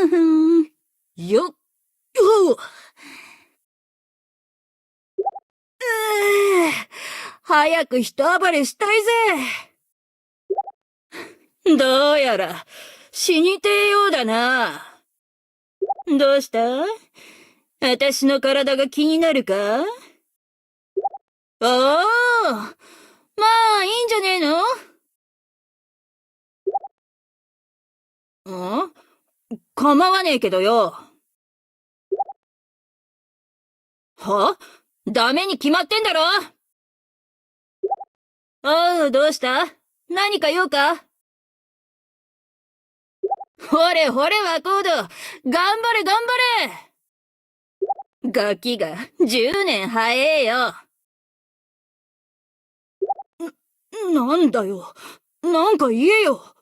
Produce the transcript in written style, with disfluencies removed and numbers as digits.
ふふん。よっ、よっ。早く一暴れしたいぜ。どうやら、死にてえようだな。どうした？私の体が気になるか？おー、まあ、いいんじゃねえの？ん？構わねえけどよ。は？ダメに決まってんだろ？おう、どうした？何か用か？ほれほれ、ワコード。頑張れ頑張れ。ガキが10年早えよ。なんだよ。なんか言えよ。